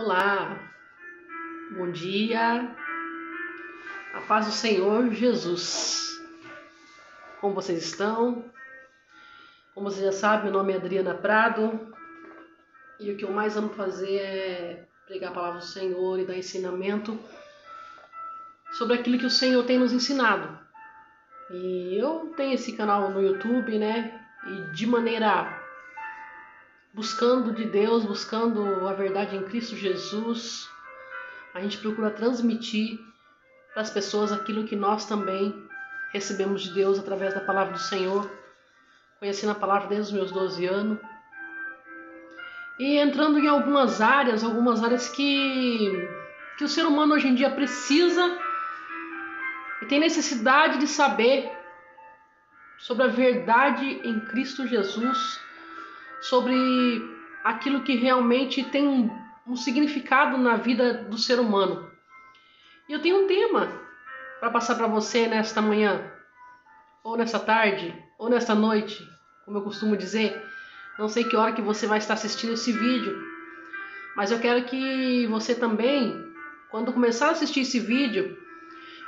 Olá, bom dia, a paz do Senhor Jesus. Como vocês estão? Como vocês já sabem, meu nome é Adriana Prado e o que eu mais amo fazer é pregar a palavra do Senhor e dar ensinamento sobre aquilo que o Senhor tem nos ensinado. E eu tenho esse canal no YouTube, né? E de maneira buscando de Deus, buscando a verdade em Cristo Jesus, a gente procura transmitir para as pessoas aquilo que nós também recebemos de Deus através da palavra do Senhor, conhecendo a palavra desde os meus 12 anos e entrando em algumas áreas que o ser humano hoje em dia precisa e tem necessidade de saber sobre a verdade em Cristo Jesus, sobre aquilo que realmente tem um significado na vida do ser humano. E eu tenho um tema para passar para você nesta manhã, ou nesta tarde, ou nesta noite, como eu costumo dizer. Não sei que hora que você vai estar assistindo esse vídeo, mas eu quero que você também, quando começar a assistir esse vídeo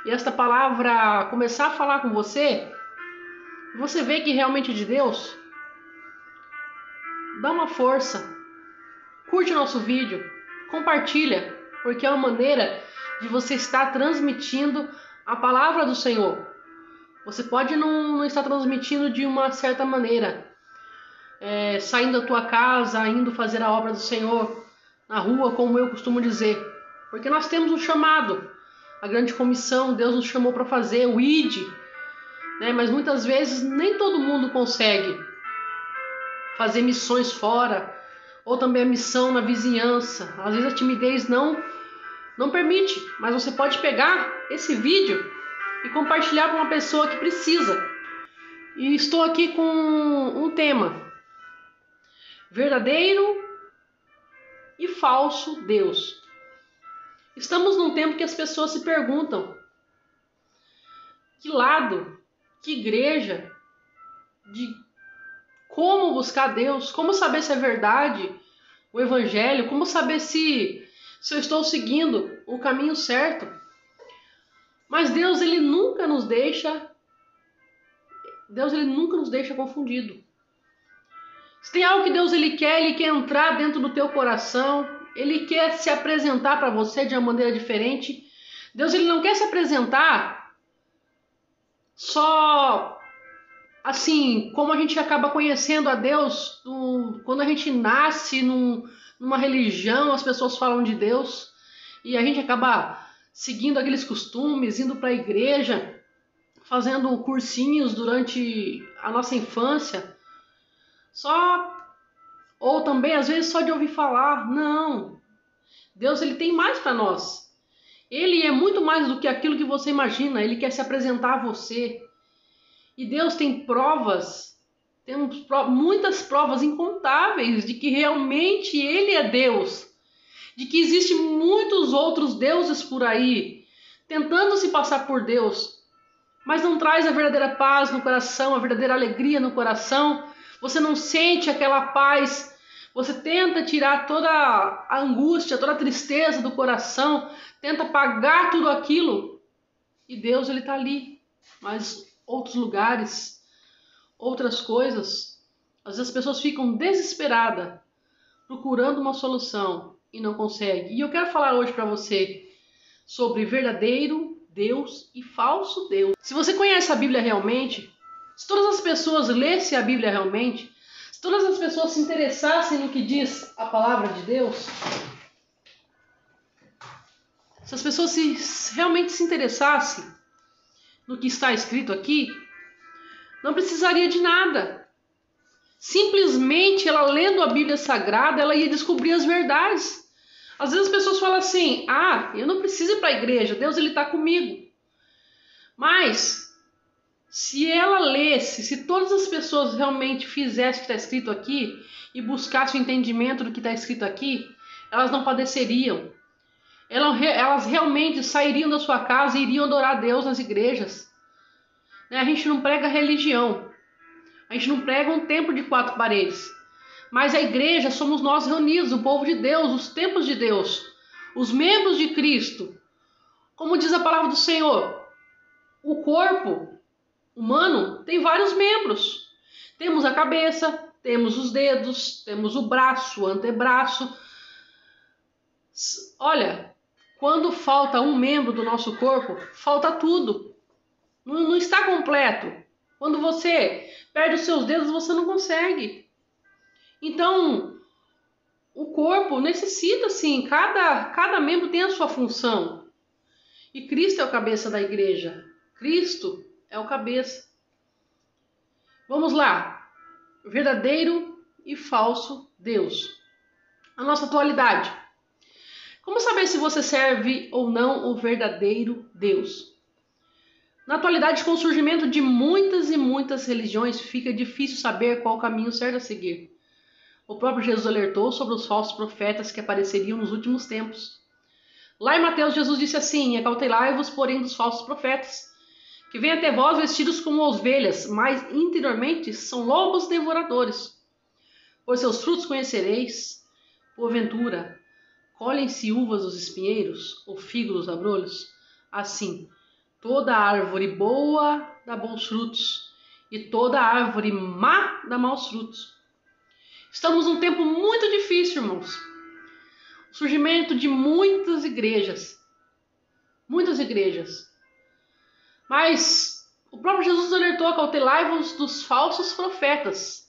e esta palavra começar a falar com você vê que realmente é de Deus, dá uma força, curte nosso vídeo, compartilha, porque é uma maneira de você estar transmitindo a palavra do Senhor. Você pode não estar transmitindo de uma certa maneira, saindo da tua casa, indo fazer a obra do Senhor na rua, como eu costumo dizer, porque nós temos um chamado, a grande comissão, Deus nos chamou para fazer, o ID, né? Mas muitas vezes nem todo mundo consegue fazer missões fora, ou também a missão na vizinhança. Às vezes a timidez não permite, mas você pode pegar esse vídeo e compartilhar com uma pessoa que precisa. E estou aqui com um tema: verdadeiro e falso Deus. Estamos num tempo que as pessoas se perguntam: que lado, que igreja, de como buscar Deus, como saber se é verdade o evangelho, como saber se eu estou seguindo o caminho certo. Mas Deus, ele nunca nos deixa confundido. Se tem algo que Deus ele quer entrar dentro do teu coração, ele quer se apresentar para você de uma maneira diferente. Deus ele não quer se apresentar só assim, como a gente acaba conhecendo a Deus quando a gente nasce numa religião, as pessoas falam de Deus e a gente acaba seguindo aqueles costumes, indo para a igreja, fazendo cursinhos durante a nossa infância, ou também às vezes só de ouvir falar. Não, Deus ele tem mais para nós. Ele é muito mais do que aquilo que você imagina. Ele quer se apresentar a você. E Deus tem provas, temos muitas provas incontáveis de que realmente Ele é Deus, de que existem muitos outros deuses por aí, tentando se passar por Deus, mas não traz a verdadeira paz no coração, a verdadeira alegria no coração. Você não sente aquela paz, você tenta tirar toda a angústia, toda a tristeza do coração, tenta apagar tudo aquilo, e Deus ele está ali, mas outros lugares, outras coisas. Às vezes as pessoas ficam desesperadas, procurando uma solução e não conseguem. E eu quero falar hoje para você sobre verdadeiro Deus e falso Deus. Se você conhece a Bíblia realmente, se todas as pessoas lessem a Bíblia realmente, se todas as pessoas se interessassem no que diz a palavra de Deus, se as pessoas realmente se interessassem no que está escrito aqui, não precisaria de nada. Simplesmente ela lendo a Bíblia Sagrada, ela ia descobrir as verdades. Às vezes as pessoas falam assim: eu não preciso ir para a igreja, Deus ele está comigo. Mas se ela lesse, se todas as pessoas realmente fizessem o que está escrito aqui e buscassem o entendimento do que está escrito aqui, elas não padeceriam. Elas realmente sairiam da sua casa e iriam adorar a Deus nas igrejas. A gente não prega religião. A gente não prega um templo de 4 paredes. Mas a igreja somos nós reunidos, o povo de Deus, os templos de Deus, os membros de Cristo. Como diz a palavra do Senhor, o corpo humano tem vários membros. Temos a cabeça, temos os dedos, temos o braço, o antebraço. Olha, quando falta um membro do nosso corpo, falta tudo. Não está completo. Quando você perde os seus dedos, você não consegue. Então, o corpo necessita, sim, cada membro tem a sua função. E Cristo é o cabeça da igreja. Cristo é o cabeça. Vamos lá. Verdadeiro e falso Deus. A nossa atualidade. Como saber se você serve ou não o verdadeiro Deus? Na atualidade, com o surgimento de muitas e muitas religiões, fica difícil saber qual o caminho certo a seguir. O próprio Jesus alertou sobre os falsos profetas que apareceriam nos últimos tempos. Lá em Mateus, Jesus disse assim: acautelai-vos, porém, dos falsos profetas, que vêm até vós vestidos como ovelhas, mas interiormente são lobos devoradores. Por seus frutos conhecereis. Porventura, colhem-se uvas dos espinheiros, ou figos dos abrolhos? Assim, toda árvore boa dá bons frutos, e toda árvore má dá maus frutos. Estamos num tempo muito difícil, irmãos. O surgimento de muitas igrejas. Muitas igrejas. Mas o próprio Jesus alertou: acautelai-vos dos falsos profetas,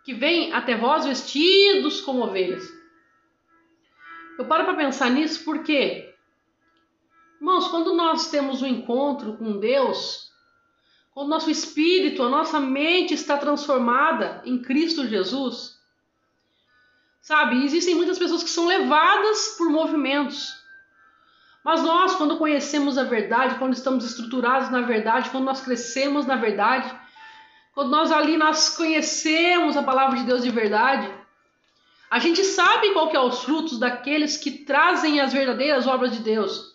que vêm até vós vestidos como ovelhas. Eu paro para pensar nisso porque, irmãos, quando nós temos um encontro com Deus, quando nosso espírito, a nossa mente está transformada em Cristo Jesus, sabe, existem muitas pessoas que são levadas por movimentos. Mas nós, quando conhecemos a verdade, quando estamos estruturados na verdade, quando nós crescemos na verdade, quando nós conhecemos a palavra de Deus de verdade, a gente sabe qual que é os frutos daqueles que trazem as verdadeiras obras de Deus.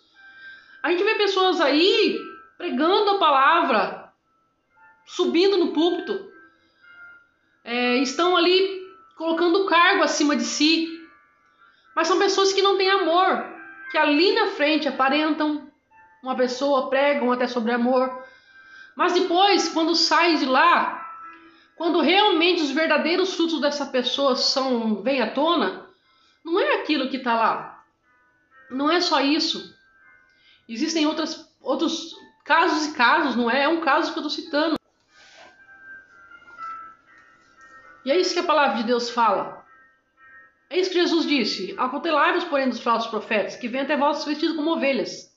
A gente vê pessoas aí pregando a palavra, subindo no púlpito, estão ali colocando cargo acima de si, mas são pessoas que não têm amor, que ali na frente aparentam uma pessoa, pregam até sobre amor, mas depois, quando saem de lá, quando realmente os verdadeiros frutos dessa pessoa vêm à tona, não é aquilo que está lá. Não é só isso. Existem outros casos e casos, não é? É um caso que eu estou citando. E é isso que a palavra de Deus fala. É isso que Jesus disse: acautelai-vos, porém, dos falsos profetas, que vêm até vós vestidos como ovelhas.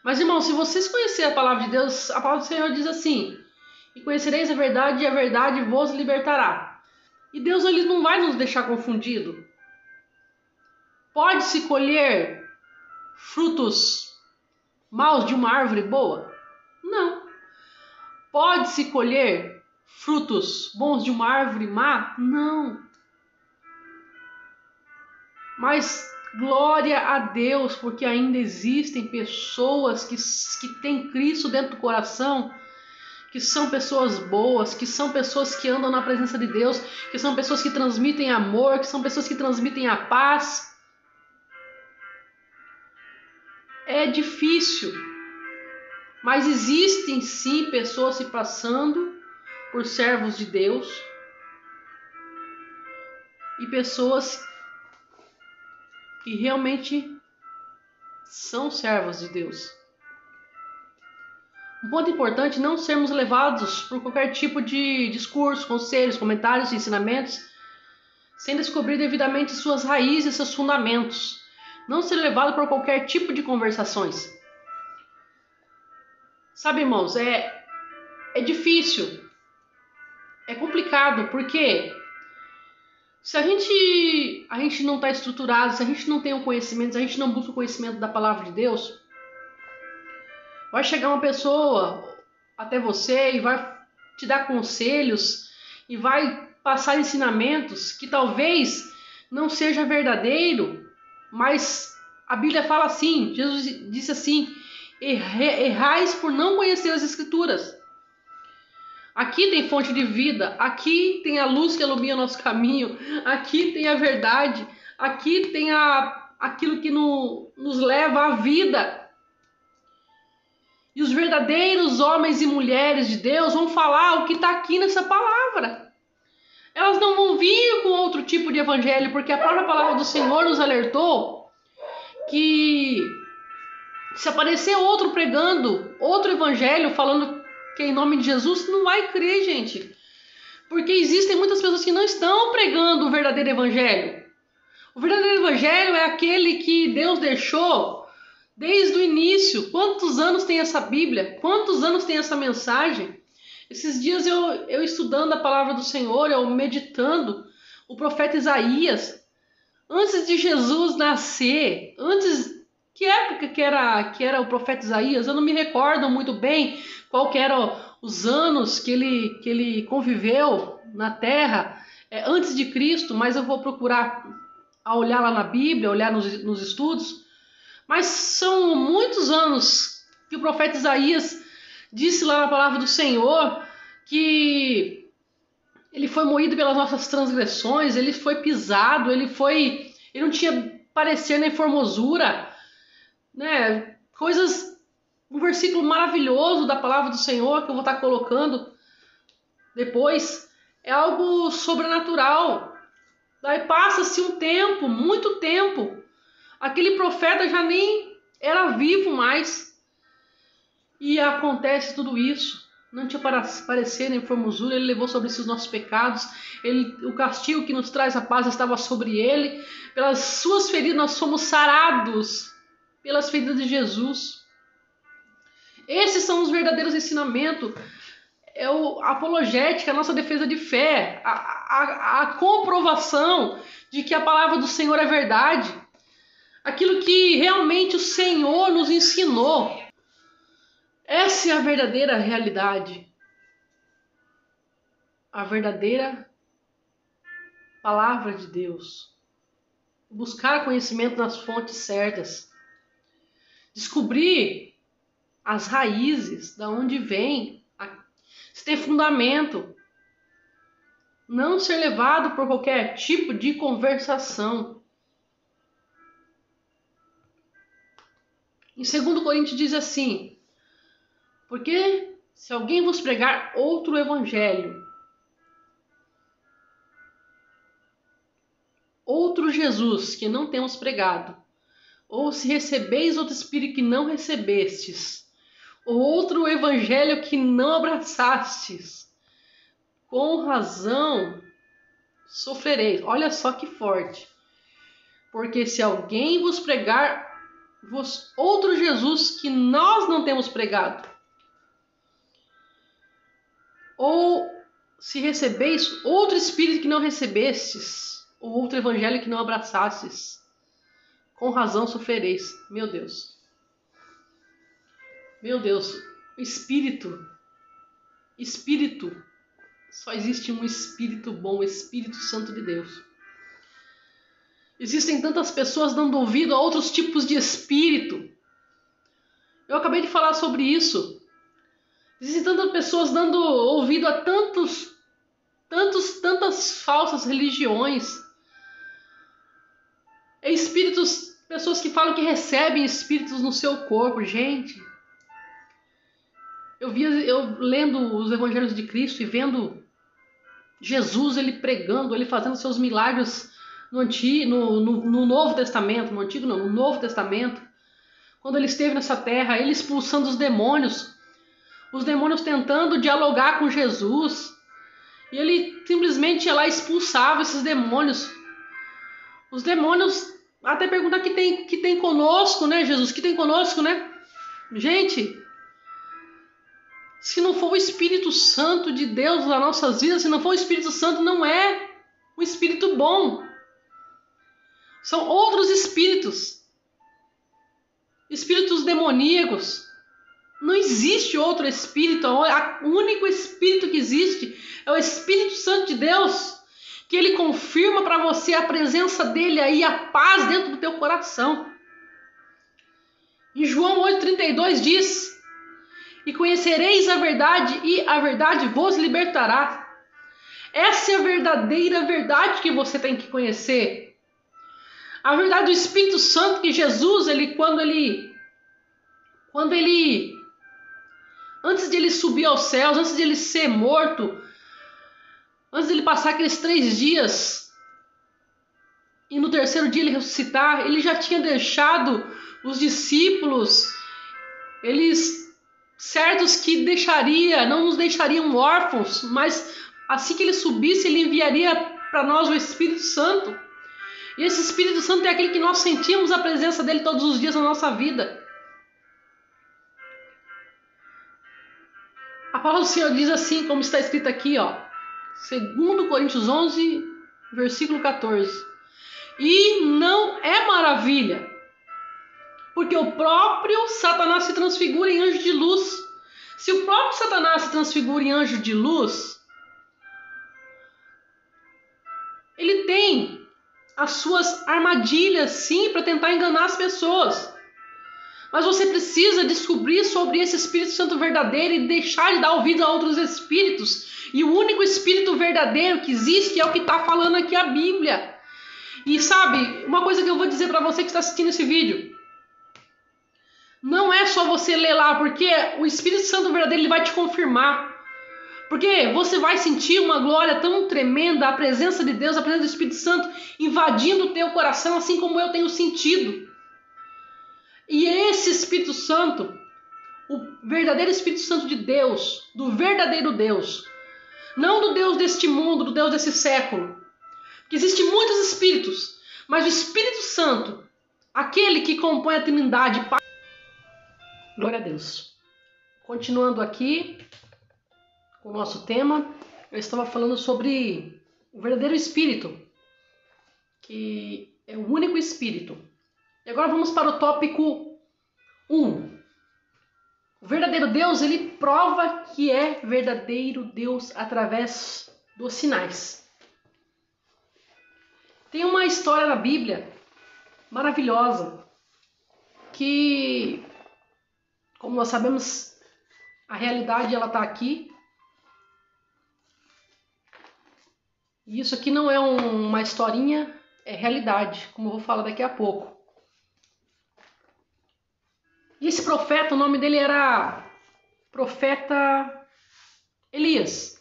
Mas, irmãos, se vocês conhecerem a palavra de Deus, a palavra do Senhor diz assim: e conhecereis a verdade, e a verdade vos libertará. E Deus, ele não vai nos deixar confundido. Pode-se colher frutos maus de uma árvore boa? Não. Pode-se colher frutos bons de uma árvore má? Não. Mas glória a Deus, porque ainda existem pessoas que têm Cristo dentro do coração, que são pessoas boas, que são pessoas que andam na presença de Deus, que são pessoas que transmitem amor, que são pessoas que transmitem a paz. É difícil, mas existem sim pessoas se passando por servos de Deus e pessoas que realmente são servos de Deus. Um ponto importante é não sermos levados por qualquer tipo de discurso, conselhos, comentários, ensinamentos, sem descobrir devidamente suas raízes e seus fundamentos. Não ser levado por qualquer tipo de conversações. Sabe, irmãos, é difícil, é complicado, porque se a gente não está estruturado, se a gente não tem o conhecimento, se a gente não busca o conhecimento da palavra de Deus, vai chegar uma pessoa até você e vai te dar conselhos e vai passar ensinamentos que talvez não seja verdadeiro, mas a Bíblia fala assim, Jesus disse assim: errais por não conhecer as Escrituras. Aqui tem fonte de vida, aqui tem a luz que ilumina nosso caminho, aqui tem a verdade, aqui tem aquilo que nos leva à vida. E os verdadeiros homens e mulheres de Deus vão falar o que está aqui nessa palavra. Elas não vão vir com outro tipo de evangelho, porque a própria palavra do Senhor nos alertou que se aparecer outro pregando outro evangelho, falando que é em nome de Jesus, não vai crer, gente. Porque existem muitas pessoas que não estão pregando o verdadeiro evangelho. O verdadeiro evangelho é aquele que Deus deixou desde o início. Quantos anos tem essa Bíblia? Quantos anos tem essa mensagem? Esses dias eu estudando a palavra do Senhor, eu meditando o profeta Isaías, antes de Jesus nascer, que época que era o profeta Isaías? Eu não me recordo muito bem qual que eram os anos que ele conviveu na terra antes de Cristo, mas eu vou procurar olhar lá na Bíblia, olhar nos estudos. Mas são muitos anos que o profeta Isaías disse lá na palavra do Senhor que ele foi moído pelas nossas transgressões, ele foi pisado, ele não tinha parecer nem formosura, né? Um versículo maravilhoso da palavra do Senhor que eu vou estar colocando depois, é algo sobrenatural. Daí passa-se um tempo, muito tempo, aquele profeta já nem era vivo mais, e acontece tudo isso. Não tinha parecer nem formosura, ele levou sobre si os nossos pecados, o castigo que nos traz a paz estava sobre ele, pelas suas feridas nós somos sarados, pelas feridas de Jesus. Esses são os verdadeiros ensinamentos, a apologética, a nossa defesa de fé, a comprovação de que a palavra do Senhor é verdade, aquilo que realmente o Senhor nos ensinou. Essa é a verdadeira realidade, a verdadeira palavra de Deus. Buscar conhecimento nas fontes certas, descobrir as raízes, da onde vem, se tem fundamento, não ser levado por qualquer tipo de conversação. Em 2 Coríntios diz assim: porque se alguém vos pregar outro evangelho, outro Jesus que não temos pregado, ou se recebeis outro Espírito que não recebestes, ou outro evangelho que não abraçastes, com razão sofrereis. Olha só que forte. Porque se alguém vos pregar outro Jesus que nós não temos pregado, ou se recebeis outro Espírito que não recebestes, ou outro evangelho que não abraçastes, com razão sofrereis. Meu Deus. Meu Deus. O Espírito. Só existe um Espírito bom, o Espírito Santo de Deus. Existem tantas pessoas dando ouvido a outros tipos de espírito. Eu acabei de falar sobre isso. Existem tantas pessoas dando ouvido a tantas falsas religiões. Pessoas que falam que recebem espíritos no seu corpo. Gente, eu lendo os evangelhos de Cristo e vendo Jesus, ele pregando, ele fazendo seus milagres no Novo Testamento, no Antigo não, no Novo Testamento, quando ele esteve nessa terra, ele expulsando os demônios tentando dialogar com Jesus, e ele simplesmente ia lá e expulsava esses demônios. Os demônios até perguntam que tem conosco, né, Jesus? Que tem conosco, né? Gente, se não for o Espírito Santo de Deus nas nossas vidas, se não for o Espírito Santo, não é um Espírito bom. São outros espíritos demoníacos. Não existe outro Espírito. O único Espírito que existe é o Espírito Santo de Deus, que ele confirma para você a presença dele aí, a paz dentro do teu coração. Em João 8,32 diz: e conhecereis a verdade, e a verdade vos libertará. Essa é a verdadeira verdade que você tem que conhecer. A verdade do Espírito Santo, que Jesus, antes de ele subir aos céus, antes de ele ser morto, antes de ele passar aqueles 3 dias, e no terceiro dia ele ressuscitar, ele já tinha deixado os discípulos, eles certos que não nos deixariam órfãos, mas assim que ele subisse, ele enviaria para nós o Espírito Santo. E esse Espírito Santo é aquele que nós sentimos a presença dele todos os dias na nossa vida. A palavra do Senhor diz assim, como está escrito aqui, 2 Coríntios 11, versículo 14. E não é maravilha, porque o próprio Satanás se transfigura em anjo de luz. Se o próprio Satanás se transfigura em anjo de luz, ele tem as suas armadilhas, sim, para tentar enganar as pessoas. Mas você precisa descobrir sobre esse Espírito Santo verdadeiro e deixar de dar ouvido a outros espíritos. E o único Espírito verdadeiro que existe é o que está falando aqui a Bíblia. E sabe, uma coisa que eu vou dizer para você que está assistindo esse vídeo. Não é só você ler lá, porque o Espírito Santo verdadeiro ele vai te confirmar. Porque você vai sentir uma glória tão tremenda, a presença de Deus, a presença do Espírito Santo invadindo o teu coração, assim como eu tenho sentido. E esse Espírito Santo, o verdadeiro Espírito Santo de Deus, do verdadeiro Deus, não do Deus deste mundo, do Deus desse século, que existem muitos espíritos, mas o Espírito Santo, aquele que compõe a Trindade. Glória a Deus. Continuando aqui com o nosso tema, eu estava falando sobre o verdadeiro Espírito, que é o único Espírito. E agora vamos para o tópico 1. O verdadeiro Deus, ele prova que é verdadeiro Deus através dos sinais. Tem uma história na Bíblia maravilhosa que, como nós sabemos, a realidade ela está aqui. E isso aqui não é uma historinha, é realidade, como eu vou falar daqui a pouco. E esse profeta, o nome dele era profeta Elias.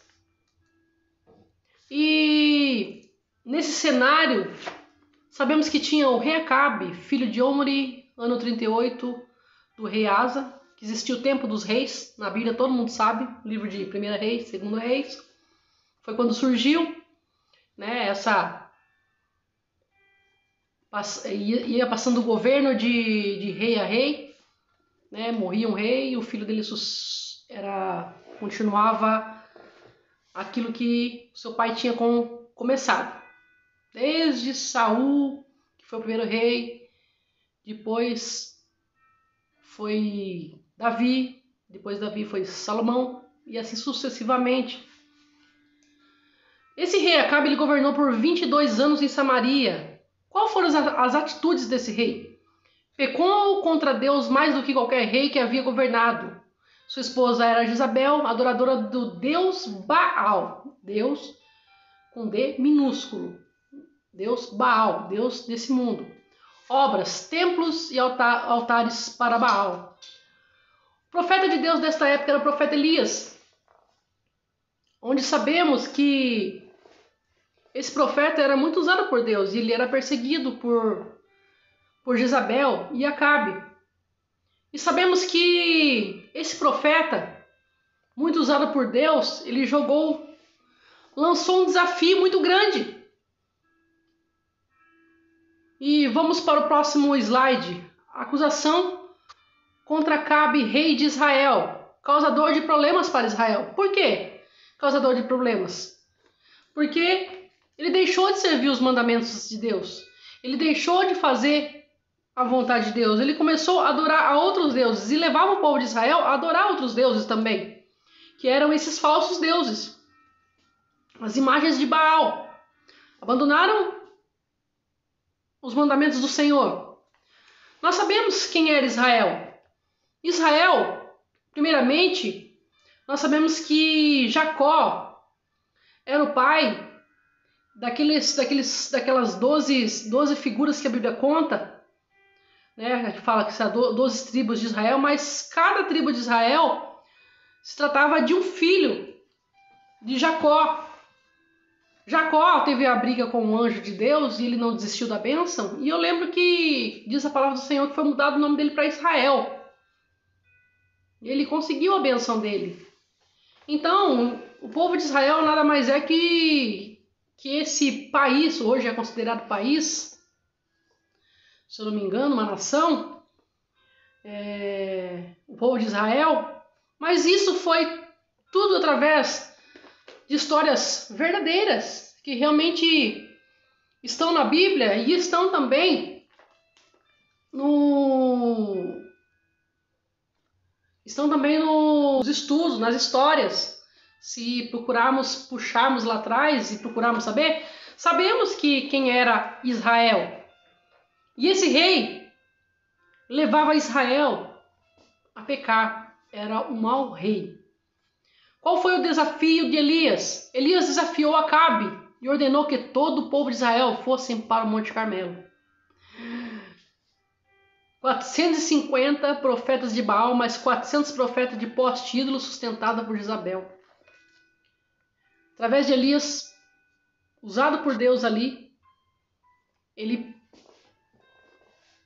E nesse cenário, sabemos que tinha o rei Acabe, filho de Omri, ano 38 do rei Asa, que existia o tempo dos reis, na Bíblia todo mundo sabe, livro de 1 Reis, 2 Reis, foi quando surgiu, né, ia passando o governo de rei a rei, né, morria um rei e o filho dele continuava aquilo que seu pai tinha começado. Desde Saul, que foi o primeiro rei, depois foi Davi, depois Davi foi Salomão, e assim sucessivamente. Esse rei Acabe ele governou por 22 anos em Samaria. Quais foram as atitudes desse rei? Pecou contra Deus mais do que qualquer rei que havia governado. Sua esposa era Jezabel, adoradora do Deus Baal. Deus com D minúsculo. Deus Baal, Deus desse mundo. Obras, templos e altares para Baal. O profeta de Deus desta época era o profeta Elias, onde sabemos que esse profeta era muito usado por Deus e ele era perseguido por Jezabel e Acabe. E sabemos que esse profeta, muito usado por Deus, ele lançou um desafio muito grande. E vamos para o próximo slide. Acusação contra Acabe, rei de Israel, causador de problemas para Israel. Por quê? Causador de problemas. Porque ele deixou de servir os mandamentos de Deus. Ele deixou de fazer a vontade de Deus. Ele começou a adorar a outros deuses e levava o povo de Israel a adorar outros deuses também, que eram esses falsos deuses, as imagens de Baal. Abandonaram os mandamentos do Senhor. Nós sabemos quem era Israel. Israel Primeiramente, nós sabemos que Jacó era o pai daquelas 12 figuras que a Bíblia conta, né? A gente fala que são 12 tribos de Israel, mas cada tribo de Israel se tratava de um filho de Jacó. Jacó teve a briga com o anjo de Deus e ele não desistiu da bênção. E eu lembro que diz a palavra do Senhor que foi mudado o nome dele para Israel. Ele conseguiu a bênção dele. Então, o povo de Israel nada mais é que esse país, hoje é considerado país, se eu não me engano, uma nação, o povo de Israel. Mas isso foi tudo através de histórias verdadeiras, que realmente estão na Bíblia e estão também nos estudos, nas histórias. Se puxarmos lá atrás e procurarmos saber, sabemos que quem era Israel. E esse rei levava Israel a pecar, era um mau rei. Qual foi o desafio de Elias? Elias desafiou Acabe e ordenou que todo o povo de Israel fossem para o Monte Carmelo. 450 profetas de Baal, mais 400 profetas de poste-ídolo sustentada por Jezabel. Através de Elias, usado por Deus ali, ele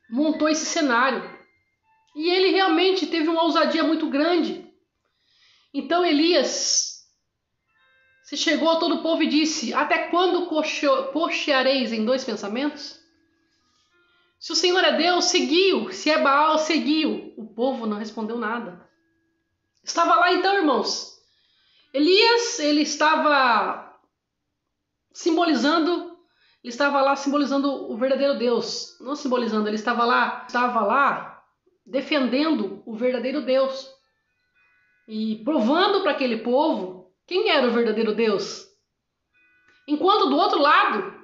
montou esse cenário. E ele realmente teve uma ousadia muito grande. Então Elias se chegou a todo o povo e disse: até quando cocheareis em dois pensamentos? Se o Senhor é Deus, seguiu. Se é Baal, seguiu. O povo não respondeu nada. Estava lá então, irmãos. Elias, ele estava simbolizando o verdadeiro Deus. Não simbolizando, ele estava lá defendendo o verdadeiro Deus. E provando para aquele povo quem era o verdadeiro Deus. Enquanto do outro lado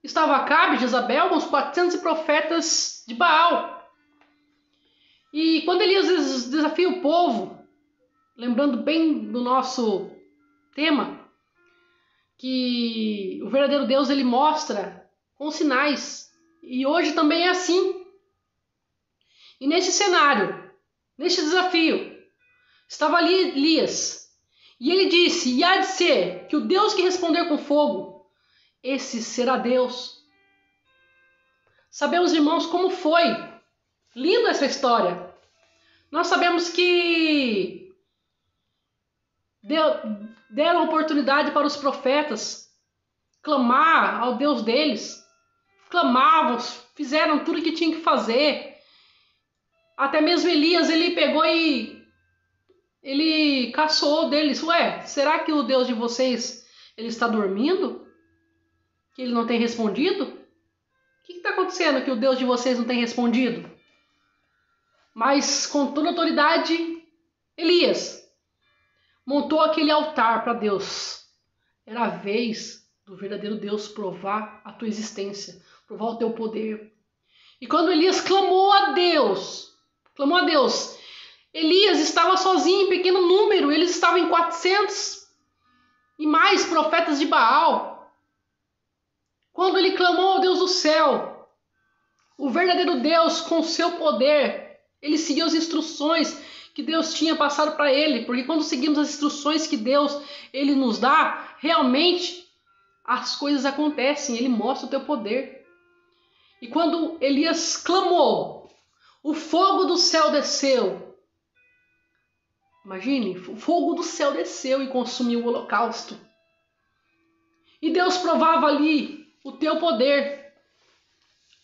estava Acabe, Jezabel, com os 400 profetas de Baal. E quando Elias desafia o povo, lembrando bem do nosso tema, que o verdadeiro Deus ele mostra com sinais. E hoje também é assim. E nesse cenário, neste desafio, estava ali Elias. E ele disse: e há de ser que o Deus que responder com fogo, esse será Deus. Sabemos, irmãos, como foi linda essa história. Nós sabemos que deram oportunidade para os profetas clamar ao Deus deles. Clamavam, fizeram tudo o que tinham que fazer. Até mesmo Elias, ele pegou e ele caçoou deles. Ué, será que o Deus de vocês ele está dormindo? Que ele não tem respondido? O que está acontecendo que o Deus de vocês não tem respondido? Mas com toda autoridade, Elias montou aquele altar para Deus. Era a vez do verdadeiro Deus provar a tua existência, provar o teu poder. E quando Elias clamou a Deus, Elias estava sozinho em pequeno número, eles estavam em 400 e mais profetas de Baal. Quando ele clamou ao Deus do céu, o verdadeiro Deus com seu poder, ele seguiu as instruções que Deus tinha passado para ele, porque quando seguimos as instruções que Deus ele nos dá, realmente as coisas acontecem, ele mostra o teu poder. E quando Elias clamou, o fogo do céu desceu. Imagine, o fogo do céu desceu e consumiu o holocausto. E Deus provava ali o teu poder.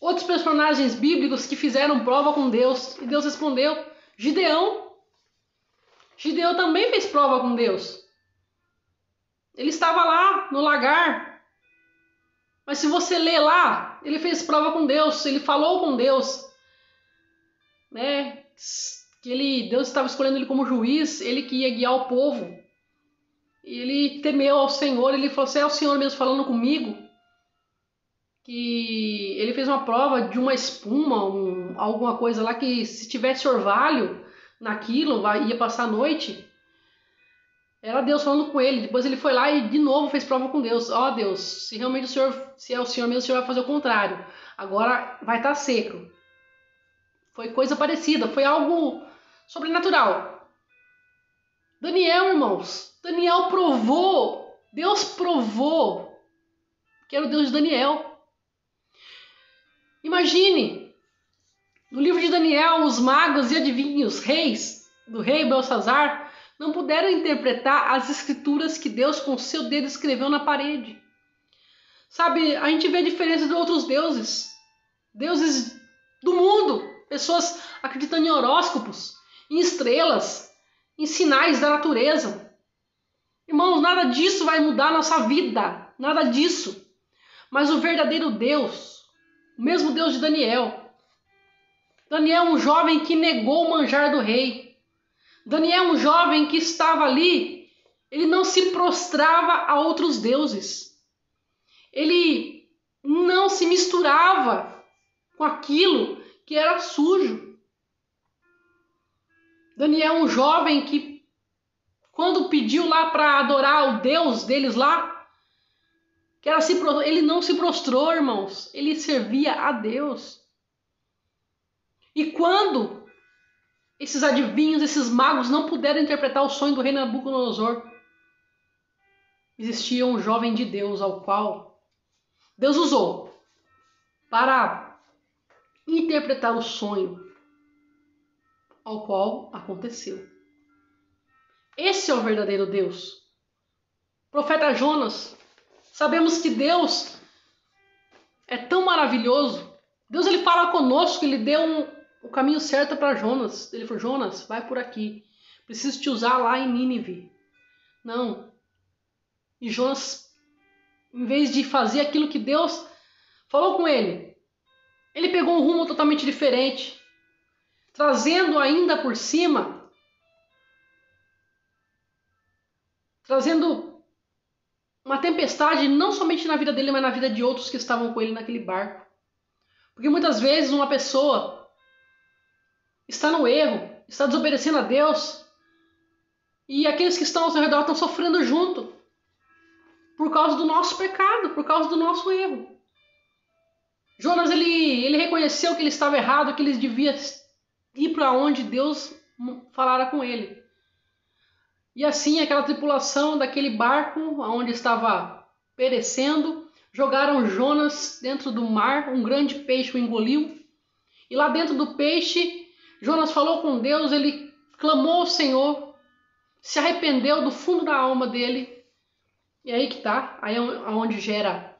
Outros personagens bíblicos que fizeram prova com Deus e Deus respondeu. Gideão também fez prova com Deus. Ele estava lá no lagar. Mas se você ler lá, ele fez prova com Deus, ele falou com Deus, né? Que Deus estava escolhendo ele como juiz, ele que ia guiar o povo. E ele temeu ao Senhor, ele falou assim: é o Senhor mesmo falando comigo? Que ele fez uma prova de uma espuma, alguma coisa lá que se tivesse orvalho naquilo, ia passar a noite. Era Deus falando com ele. Depois ele foi lá e de novo fez prova com Deus. Ó Deus, se realmente se é o Senhor mesmo, o Senhor vai fazer o contrário. Agora vai estar seco. Foi coisa parecida, foi algo sobrenatural. Daniel, irmãos, Daniel provou, Deus provou que era o Deus de Daniel. Imagine, no livro de Daniel, os magos e adivinhos, reis, do rei Belsazar, não puderam interpretar as escrituras que Deus com seu dedo escreveu na parede. Sabe, a gente vê a diferença de outros deuses. Deuses do mundo. Pessoas acreditando em horóscopos, em estrelas, em sinais da natureza. Irmãos, nada disso vai mudar a nossa vida. Nada disso. Mas o verdadeiro Deus, o mesmo Deus de Daniel. Daniel é um jovem que negou o manjar do rei. Daniel é um jovem que estava ali, ele não se prostrava a outros deuses. Ele não se misturava com aquilo que era sujo. Daniel é um jovem que, quando pediu lá para adorar o Deus deles lá, ele não se prostrou, irmãos. Ele servia a Deus. E quando esses adivinhos, esses magos não puderam interpretar o sonho do rei Nabucodonosor, existia um jovem de Deus ao qual Deus usou para interpretar o sonho ao qual aconteceu. Esse é o verdadeiro Deus. Profeta Jonas, sabemos que Deus é tão maravilhoso. Deus ele fala conosco, ele deu o caminho certo para Jonas. Ele falou, Jonas, vai por aqui. Preciso te usar lá em Nínive. Não. E Jonas, em vez de fazer aquilo que Deus falou com ele, ele pegou um rumo totalmente diferente, trazendo ainda por cima, trazendo uma tempestade não somente na vida dele, mas na vida de outros que estavam com ele naquele barco. Porque muitas vezes uma pessoa está no erro, está desobedecendo a Deus, e aqueles que estão ao seu redor estão sofrendo junto, por causa do nosso pecado, por causa do nosso erro. Jonas, ele reconheceu que ele estava errado, que ele devia ir para onde Deus falara com ele. E assim, aquela tripulação daquele barco, onde estava perecendo, jogaram Jonas dentro do mar, um grande peixe o engoliu. E lá dentro do peixe, Jonas falou com Deus, ele clamou ao Senhor, se arrependeu do fundo da alma dele. E aí que tá, aí é onde gera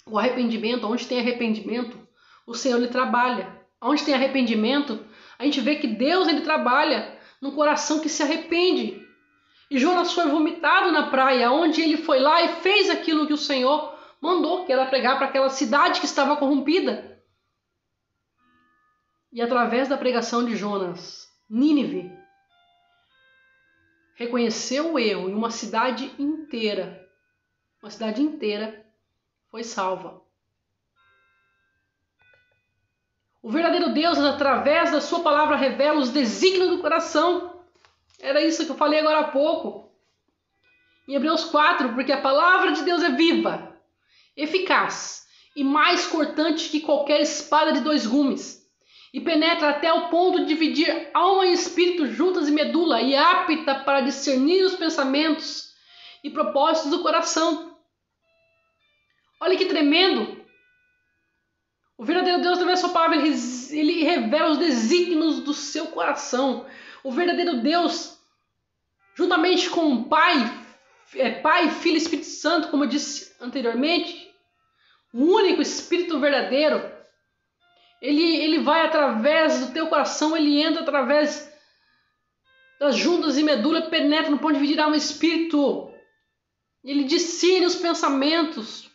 o arrependimento, onde tem arrependimento, o Senhor ele trabalha. Onde tem arrependimento, a gente vê que Deus ele trabalha num coração que se arrepende. E Jonas foi vomitado na praia, onde ele foi lá e fez aquilo que o Senhor mandou, que era pregar para aquela cidade que estava corrompida. E através da pregação de Jonas, Nínive reconheceu o erro e uma cidade inteira foi salva. O verdadeiro Deus, através da sua palavra, revela os desígnios do coração. Era isso que eu falei agora há pouco. Em Hebreus 4, porque a palavra de Deus é viva, eficaz e mais cortante que qualquer espada de 2 gumes, e penetra até o ponto de dividir alma e espírito, juntas e medula, e apta para discernir os pensamentos e propósitos do coração. Olha que tremendo! O verdadeiro Deus, através da sua palavra, ele revela os desígnios do seu coração. O verdadeiro Deus, juntamente com o Pai, Filho e Espírito Santo, como eu disse anteriormente, o único Espírito verdadeiro, ele vai através do teu coração, ele entra através das juntas e medula, penetra no ponto de dividir alma e espírito. Ele discerne os pensamentos.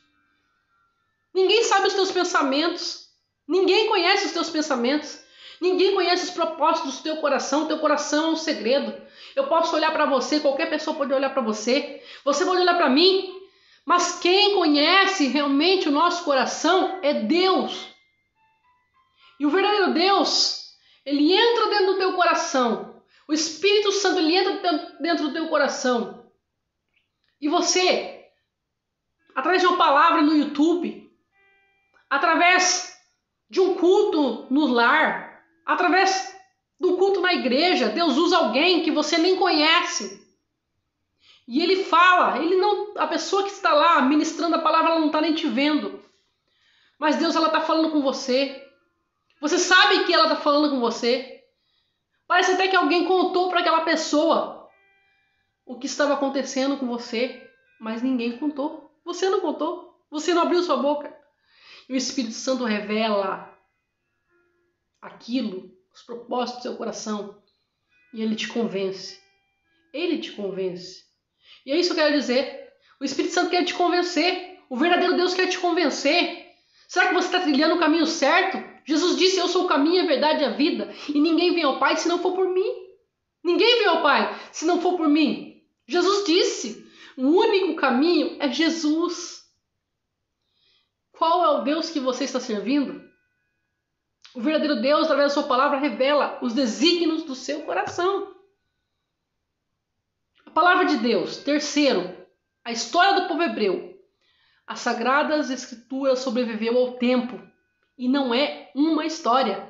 Ninguém sabe os teus pensamentos. Ninguém conhece os teus pensamentos. Ninguém conhece os propósitos do teu coração. O teu coração é um segredo. Eu posso olhar para você, qualquer pessoa pode olhar para você. Você pode olhar para mim. Mas quem conhece realmente o nosso coração é Deus. E o verdadeiro Deus, ele entra dentro do teu coração. O Espírito Santo, ele entra dentro do teu coração. E você, através de uma palavra no YouTube, através de um culto no lar, através de um culto na igreja, Deus usa alguém que você nem conhece. E ele fala, a pessoa que está lá ministrando a palavra, ela não está nem te vendo. Mas Deus, ela está falando com você. Você sabe que ela está falando com você. Parece até que alguém contou para aquela pessoa o que estava acontecendo com você, mas ninguém contou. Você não contou. Você não abriu sua boca. E o Espírito Santo revela aquilo, os propósitos do seu coração. E ele te convence. Ele te convence. E é isso que eu quero dizer. O Espírito Santo quer te convencer. O verdadeiro Deus quer te convencer. Será que você está trilhando o caminho certo? Jesus disse, eu sou o caminho, a verdade e a vida. E ninguém vem ao Pai se não for por mim. Ninguém vem ao Pai se não for por mim. Jesus disse, o único caminho é Jesus. Qual é o Deus que você está servindo? O verdadeiro Deus, através da sua palavra, revela os desígnios do seu coração. A palavra de Deus. Terceiro, a história do povo hebreu. As Sagradas Escrituras sobreviveu ao tempo. E não é uma história.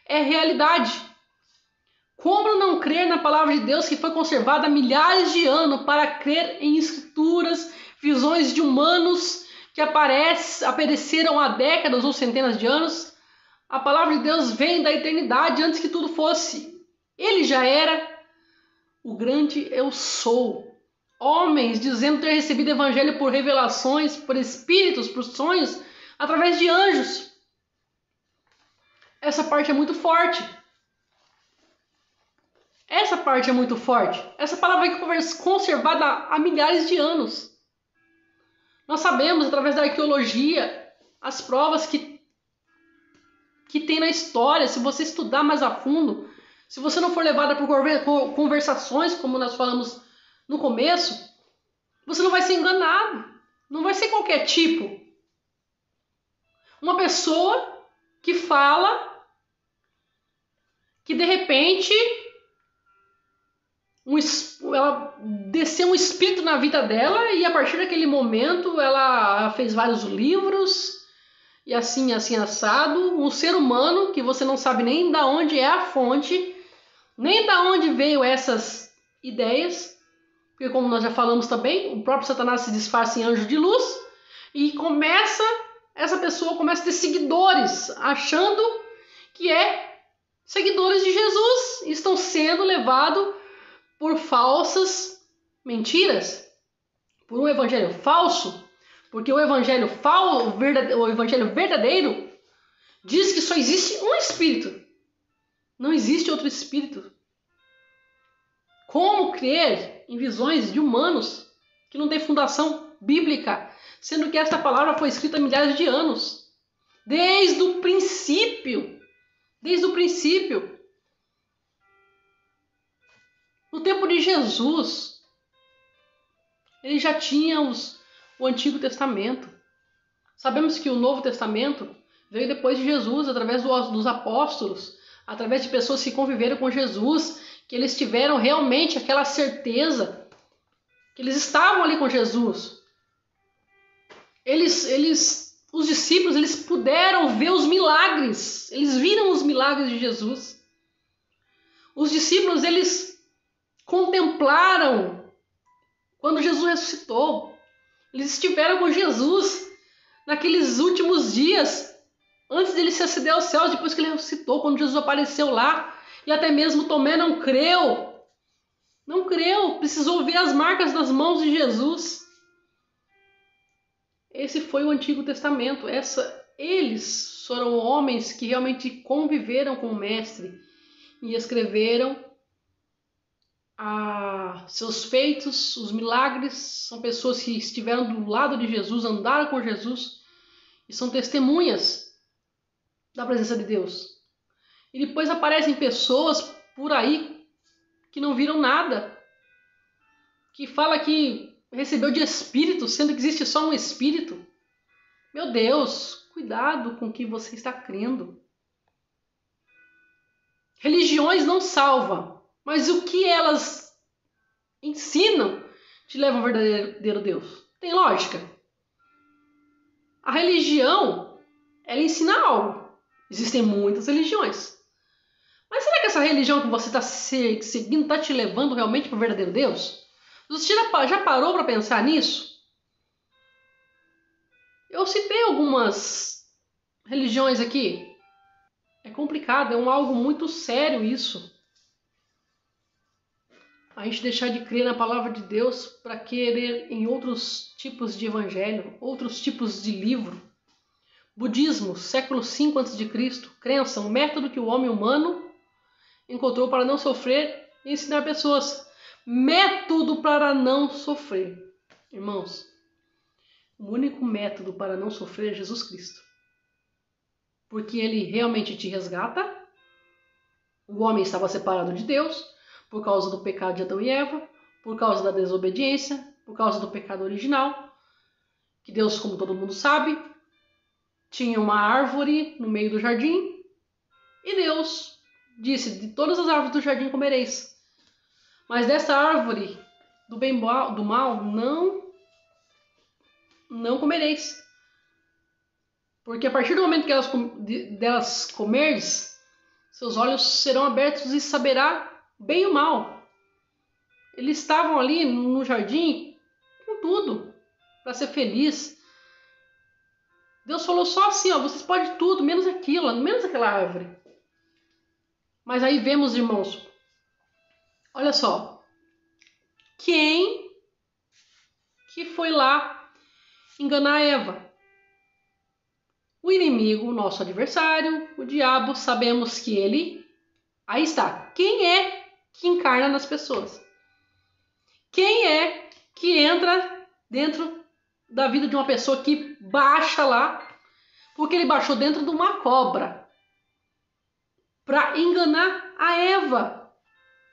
É realidade. Como não crer na palavra de Deus que foi conservada há milhares de anos para crer em escrituras, visões de humanos que apareceram há décadas ou centenas de anos? A palavra de Deus vem da eternidade antes que tudo fosse. Ele já era o grande eu sou. Homens dizendo ter recebido o evangelho por revelações, por espíritos, por sonhos, através de anjos. Essa parte é muito forte. Essa parte é muito forte. Essa palavra foi conservada há milhares de anos. Nós sabemos, através da arqueologia, as provas que tem na história. Se você estudar mais a fundo, se você não for levada por conversações, como nós falamos no começo, você não vai ser enganado. Não vai ser qualquer tipo. Uma pessoa que fala que de repente ela desceu um espírito na vida dela e a partir daquele momento ela fez vários livros e assim assado. Um ser humano que você não sabe nem da onde é a fonte, nem da onde veio essas ideias, porque como nós já falamos também, o próprio Satanás se disfarça em anjo de luz e essa pessoa começa a ter seguidores, achando que seguidores de Jesus, estão sendo levados por falsas mentiras, por um evangelho falso, porque o evangelho verdadeiro diz que só existe um espírito, não existe outro espírito. Como crer em visões de humanos que não têm fundação bíblica, sendo que esta palavra foi escrita há milhares de anos, desde o princípio. No tempo de Jesus, ele já tinha o Antigo Testamento. Sabemos que o Novo Testamento veio depois de Jesus, através dos apóstolos, através de pessoas que conviveram com Jesus, que eles tiveram realmente aquela certeza que eles estavam ali com Jesus. Os discípulos, eles puderam ver os milagres. Eles viram os milagres de Jesus. Os discípulos, eles contemplaram quando Jesus ressuscitou. Eles estiveram com Jesus naqueles últimos dias, antes dele se aceder aos céus, depois que ele ressuscitou, quando Jesus apareceu lá. E até mesmo Tomé não creu. Não creu, precisou ver as marcas das mãos de Jesus. Esse foi o Antigo Testamento. Eles foram homens que realmente conviveram com o Mestre e escreveram seus feitos, os milagres. São pessoas que estiveram do lado de Jesus, andaram com Jesus e são testemunhas da presença de Deus. E depois aparecem pessoas por aí que não viram nada, que fala que recebeu de espírito, sendo que existe só um espírito. Meu Deus, cuidado com o que você está crendo. Religiões não salvam. Mas o que elas ensinam te leva ao verdadeiro Deus? Tem lógica? A religião, ela ensina algo. Existem muitas religiões. Mas será que essa religião que você está seguindo está te levando realmente para o verdadeiro Deus? Você já parou para pensar nisso? Eu citei algumas religiões aqui. É complicado, é algo muito sério isso. A gente deixar de crer na palavra de Deus para querer em outros tipos de evangelho, outros tipos de livro. Budismo, século V a.C., crença, um método que o homem humano encontrou para não sofrer e ensinar pessoas. Método para não sofrer. Irmãos, o único método para não sofrer é Jesus Cristo. Porque ele realmente te resgata. O homem estava separado de Deus por causa do pecado de Adão e Eva, por causa da desobediência, por causa do pecado original, que Deus, como todo mundo sabe, tinha uma árvore no meio do jardim e Deus disse, de todas as árvores do jardim comereis, mas dessa árvore do bem e do mal não comereis. Porque a partir do momento que delas comerdes, seus olhos serão abertos e saberá bem o mal. Eles estavam ali no jardim com tudo para ser feliz. Deus falou só assim, ó, vocês podem tudo, menos aquilo, menos aquela árvore. Mas aí vemos, irmãos, olha só, quem que foi lá enganar Eva? O inimigo, o nosso adversário, o diabo, sabemos que ele... Aí está, quem é que encarna nas pessoas? Quem é que entra dentro da vida de uma pessoa que baixa lá, porque ele baixou dentro de uma cobra para enganar a Eva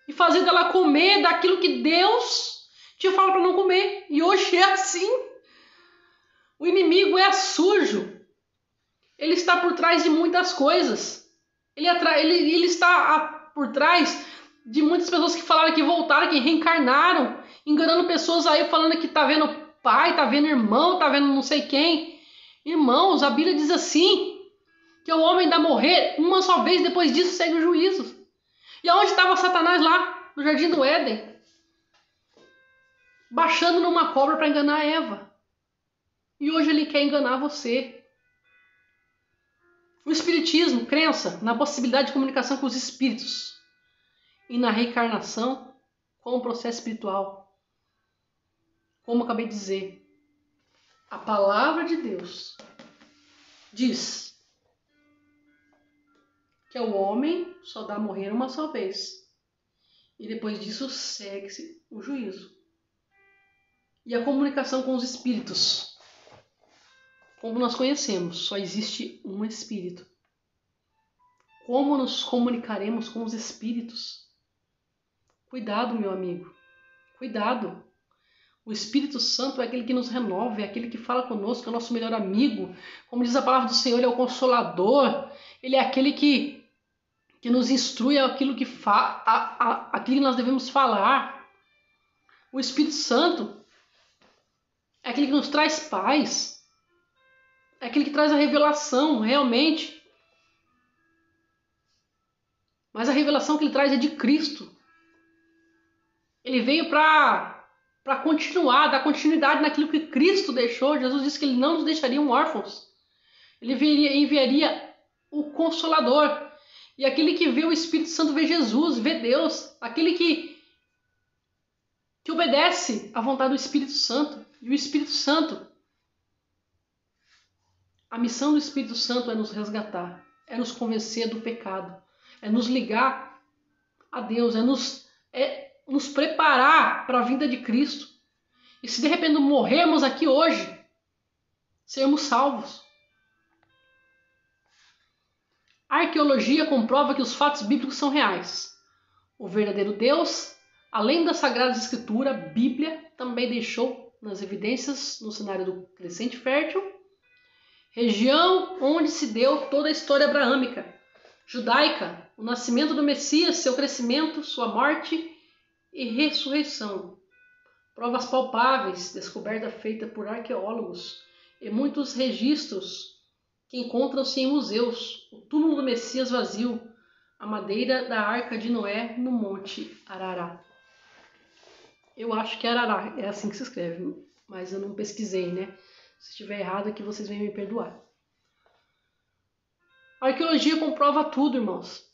e fazer dela comer daquilo que Deus tinha falado para não comer. E hoje é assim. O inimigo é sujo. Ele está por trás de muitas coisas. Ele está por trás de muitas pessoas que falaram que voltaram, que reencarnaram, enganando pessoas aí, falando que tá vendo pai, tá vendo irmão, tá vendo não sei quem. Irmãos, a Bíblia diz assim, que o homem dá morrer uma só vez, depois disso segue o juízo. E aonde estava Satanás lá, no Jardim do Éden? Baixando numa cobra para enganar Eva. E hoje ele quer enganar você. O espiritismo, crença na possibilidade de comunicação com os espíritos e na reencarnação com o processo espiritual. Como eu acabei de dizer, a palavra de Deus diz que o homem só dá a morrer uma só vez. E depois disso segue-se o juízo. E a comunicação com os espíritos. Como nós conhecemos, só existe um espírito. Como nos comunicaremos com os espíritos? Cuidado, meu amigo. Cuidado. O Espírito Santo é aquele que nos renova, é aquele que fala conosco, é o nosso melhor amigo. Como diz a palavra do Senhor, ele é o Consolador. Ele é aquele que nos instrui aquilo que nós devemos falar. O Espírito Santo é aquele que nos traz paz. É aquele que traz a revelação, realmente. Mas a revelação que ele traz é de Cristo. Ele veio para continuar, dar continuidade naquilo que Cristo deixou. Jesus disse que ele não nos deixaria órfãos. Ele enviaria o Consolador. E aquele que vê o Espírito Santo vê Jesus, vê Deus. Aquele que obedece à vontade do Espírito Santo. E o Espírito Santo, a missão do Espírito Santo é nos resgatar, é nos convencer do pecado, é nos ligar a Deus, é nos preparar para a vinda de Cristo. E se de repente morrermos aqui hoje, sermos salvos. A arqueologia comprova que os fatos bíblicos são reais. O verdadeiro Deus, além da Sagrada Escritura, a Bíblia, também deixou nas evidências no cenário do Crescente Fértil, região onde se deu toda a história abraâmica, judaica, o nascimento do Messias, seu crescimento, sua morte e ressurreição. Provas palpáveis, descoberta feita por arqueólogos e muitos registros que encontram-se em museus. O túmulo do Messias vazio, a madeira da Arca de Noé no Monte Arará. Eu acho que é Arará, é assim que se escreve, mas eu não pesquisei, né? Se estiver errado aqui, vocês vêm me perdoar. A arqueologia comprova tudo, irmãos.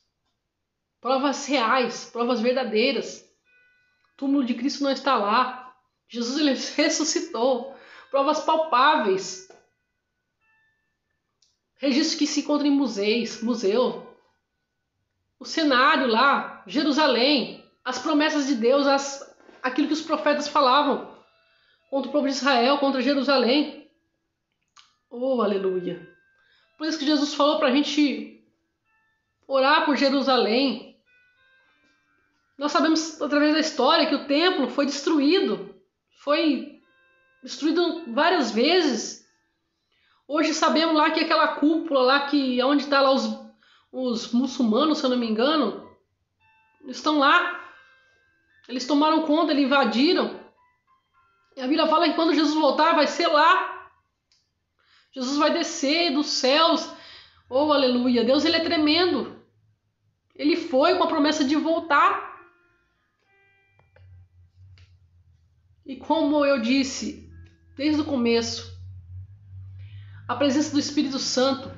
Provas reais, provas verdadeiras. O túmulo de Cristo não está lá. Jesus ele ressuscitou. Provas palpáveis. Registros que se encontram em museu. O cenário lá, Jerusalém, as promessas de Deus, aquilo que os profetas falavam contra o povo de Israel, contra Jerusalém. Oh, aleluia! Por isso que Jesus falou para a gente orar por Jerusalém. Nós sabemos através da história que o templo foi destruído várias vezes. Hoje sabemos lá que aquela cúpula lá, que onde está lá os muçulmanos, se eu não me engano, estão lá. Eles tomaram conta, eles invadiram. E a Bíblia fala que quando Jesus voltar, vai ser lá. Jesus vai descer dos céus. Oh, aleluia. Deus, ele é tremendo. Ele foi com a promessa de voltar. E como eu disse desde o começo, a presença do Espírito Santo,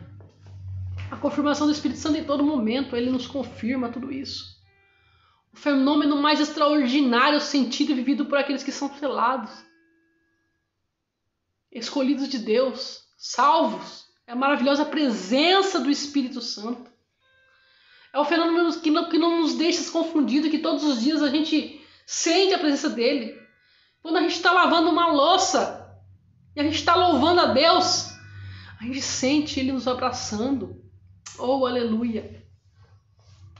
a confirmação do Espírito Santo em todo momento, ele nos confirma tudo isso. O fenômeno mais extraordinário sentido e vivido por aqueles que são selados, escolhidos de Deus, salvos. É a maravilhosa presença do Espírito Santo. É o fenômeno que não nos deixa confundidos, que todos os dias a gente sente a presença dele. Quando a gente está lavando uma louça e a gente está louvando a Deus, a gente sente ele nos abraçando. Oh, aleluia!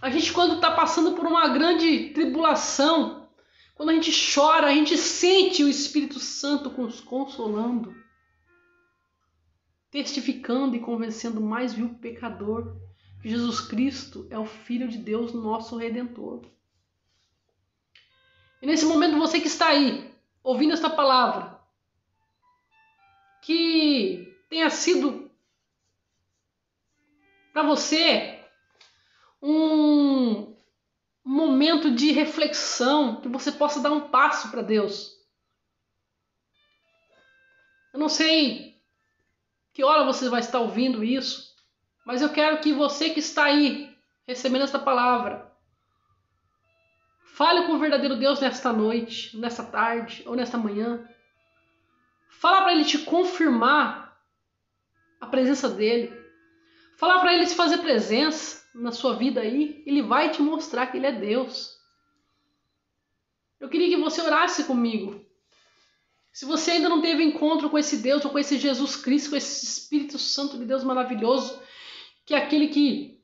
A gente, quando está passando por uma grande tribulação, quando a gente chora, a gente sente o Espírito Santo nos consolando, testificando e convencendo o mais vil pecador que Jesus Cristo é o Filho de Deus, nosso Redentor. E nesse momento, você que está aí, ouvindo esta palavra, que tenha sido para você um momento de reflexão, que você possa dar um passo para Deus. Eu não sei que hora você vai estar ouvindo isso, mas eu quero que você que está aí recebendo esta palavra, fale com o verdadeiro Deus nesta noite, nesta tarde ou nesta manhã. Fala para ele te confirmar a presença dele. Fala para ele se fazer presença na sua vida aí. Ele vai te mostrar que ele é Deus. Eu queria que você orasse comigo. Se você ainda não teve encontro com esse Deus, ou com esse Jesus Cristo, com esse Espírito Santo de Deus maravilhoso, que é aquele que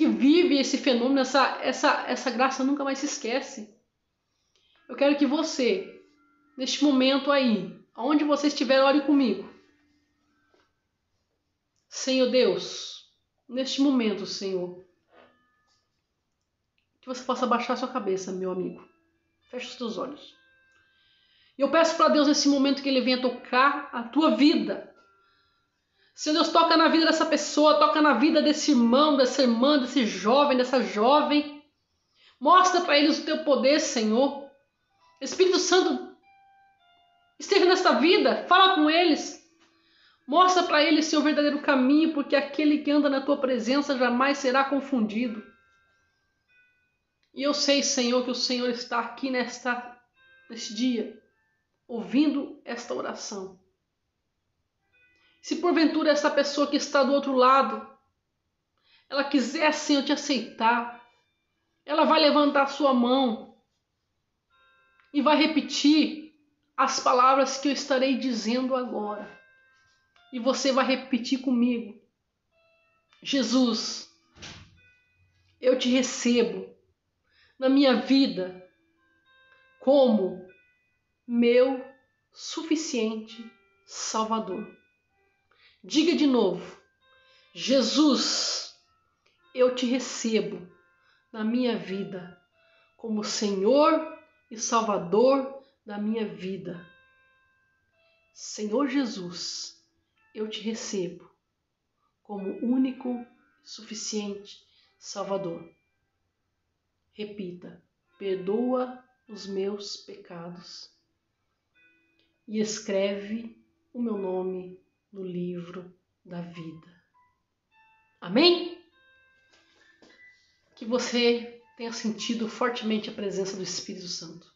vive esse fenômeno, essa graça nunca mais se esquece. Eu quero que você, neste momento aí, aonde você estiver, ore comigo. Senhor Deus, neste momento, Senhor, que você possa baixar sua cabeça, meu amigo. Feche os teus olhos. E eu peço para Deus nesse momento que Ele venha tocar a tua vida. Senhor Deus, toca na vida dessa pessoa, toca na vida desse irmão, dessa irmã, desse jovem, dessa jovem. Mostra para eles o teu poder, Senhor. Espírito Santo, esteja nesta vida, fala com eles. Mostra para eles, Senhor, o verdadeiro caminho, porque aquele que anda na tua presença jamais será confundido. E eu sei, Senhor, que o Senhor está aqui neste dia, ouvindo esta oração. Se porventura essa pessoa que está do outro lado, ela quiser, Senhor, te aceitar, ela vai levantar a sua mão e vai repetir as palavras que eu estarei dizendo agora. E você vai repetir comigo. Jesus, eu te recebo na minha vida como meu suficiente Salvador. Diga de novo: Jesus, eu te recebo na minha vida como Senhor e Salvador da minha vida. Senhor Jesus, eu te recebo como único, suficiente Salvador. Repita: perdoa os meus pecados e escreve o meu nome no livro da vida. Amém? Que você tenha sentido fortemente a presença do Espírito Santo.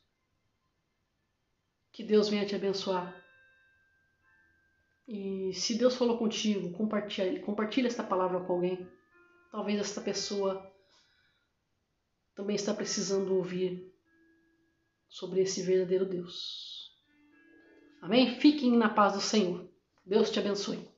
Que Deus venha te abençoar. E se Deus falou contigo, compartilhe esta palavra com alguém. Talvez esta pessoa também está precisando ouvir sobre esse verdadeiro Deus. Amém? Fiquem na paz do Senhor. Deus te abençoe.